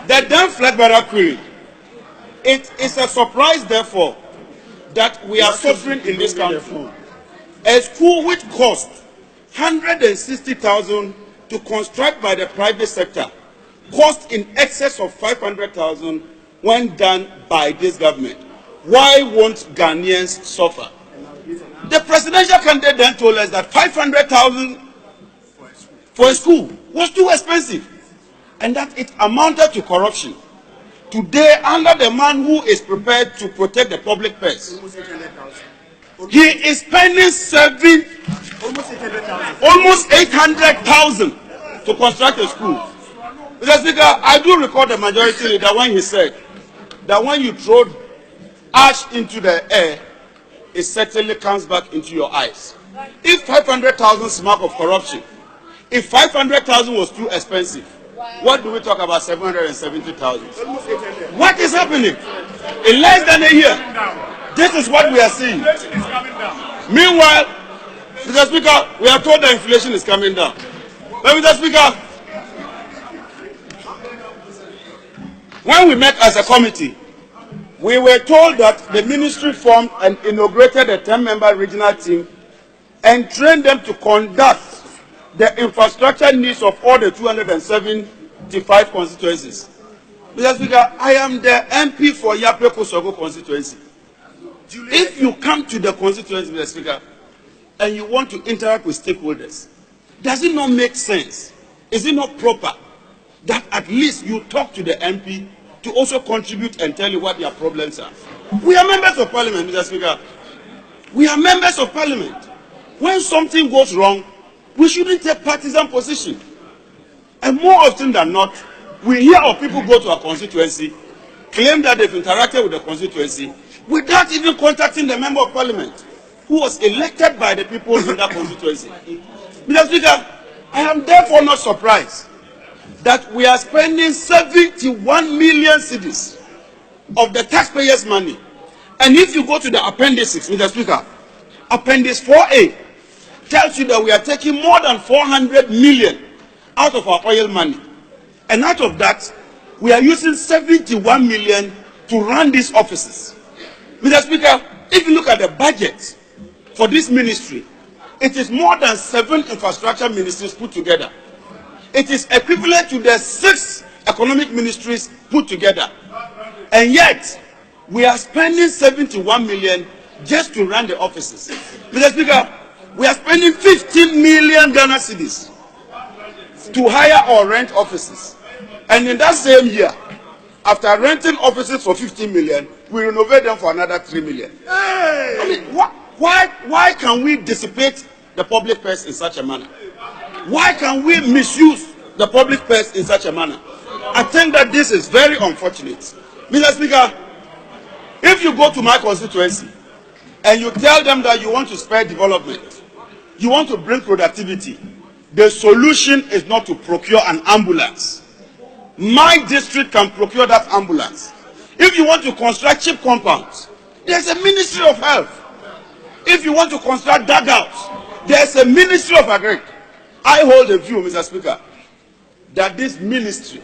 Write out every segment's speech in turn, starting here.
The then flag bearer query. It is a surprise, therefore, that we are suffering in this country. A school which cost 160,000 to construct by the private sector cost in excess of 500,000 when done by this government. Why won't Ghanaians suffer? The presidential candidate then told us that 500,000 for a school was too expensive and that it amounted to corruption. Today, under the man who is prepared to protect the public purse, he is spending almost 800,000 to construct a school. Mr. Speaker, I do recall the majority leader when he said that when you throw ash into the air, it certainly comes back into your eyes. If 500,000 smack of corruption, if 500,000 was too expensive, what do we talk about 770,000? What is happening? In less than a year, this is what we are seeing. Meanwhile, Mr. Speaker, we are told that inflation is coming down. But Mr. Speaker, when we met as a committee, we were told that the ministry formed and inaugurated a 10-member regional team and trained them to conduct the infrastructure needs of all the 275 constituencies. Mr. Speaker, I am the MP for Yape Kosogo constituency. If you come to the constituency, Mr. Speaker, and you want to interact with stakeholders, does it not make sense? Is it not proper that at least you talk to the MP to also contribute and tell you what their problems are? We are members of parliament, Mr. Speaker. We are members of parliament. When something goes wrong, we shouldn't take partisan position. And more often than not, we hear of people go to a constituency, claim that they've interacted with the constituency, without even contacting the member of parliament who was elected by the people in that constituency. Mr. Speaker, I am therefore not surprised that we are spending 71 million cedis of the taxpayers' money. And if you go to the appendices, Mr. Speaker, Appendix 4A tells you that we are taking more than 400 million out of our oil money. And out of that, we are using 71 million to run these offices. Mr. Speaker, if you look at the budget for this ministry, it is more than 7 infrastructure ministries put together. It is equivalent to the 6 economic ministries put together. And yet, we are spending 71 million just to run the offices. Mr. Speaker, we are spending 15 million Ghana cedis to hire or rent offices. And in that same year, after renting offices for 15 million, we renovate them for another 3 million. Hey! I mean, why can we dissipate the public purse in such a manner? Why can we misuse the public purse in such a manner? I think that this is very unfortunate. Mr. Speaker, if you go to my constituency and you tell them that you want to spur development, you want to bring productivity, the solution is not to procure an ambulance. My district can procure that ambulance. If you want to construct cheap compounds, there's a Ministry of Health. If you want to construct dugouts, there's a Ministry of Agri. I hold a view, Mr. Speaker, that this Ministry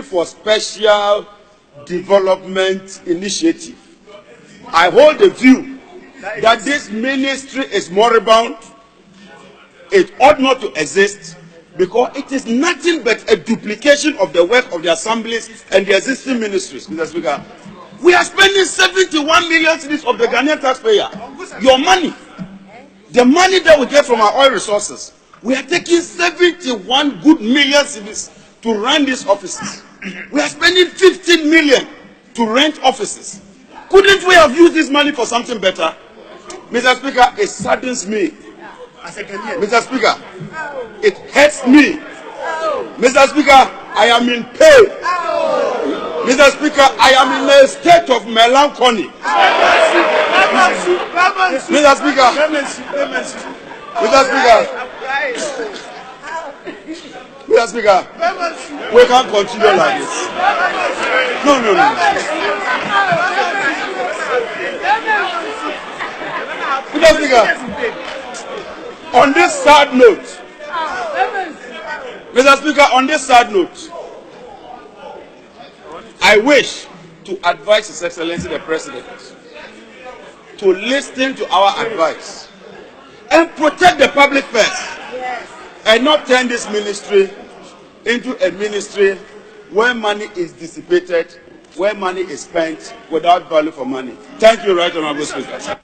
for Special Development Initiative, I hold the view that this ministry is moribund. It ought not to exist because it is nothing but a duplication of the work of the assemblies and the existing ministries. Mr. Speaker, we are spending 71 million cedis of the Ghanaian taxpayer. Your money, the money that we get from our oil resources, we are taking 71 good million cedis to run these offices. We are spending 15 million to rent offices. Couldn't we have used this money for something better? Mr. Speaker, it saddens me. Mr. Speaker, it hurts me. Mr. Speaker, I am in pain. Mr. Speaker, I am in a state of melancholy. Mr. Speaker, Mr. Speaker, we can't continue like this. No. Mr. Speaker, on this sad note, Mr. Speaker, on this sad note, I wish to advise His Excellency the President to listen to our advice and protect the public first, and not turn this ministry into a ministry where money is dissipated, where money is spent without value for money. Thank you, Right Honorable Speaker.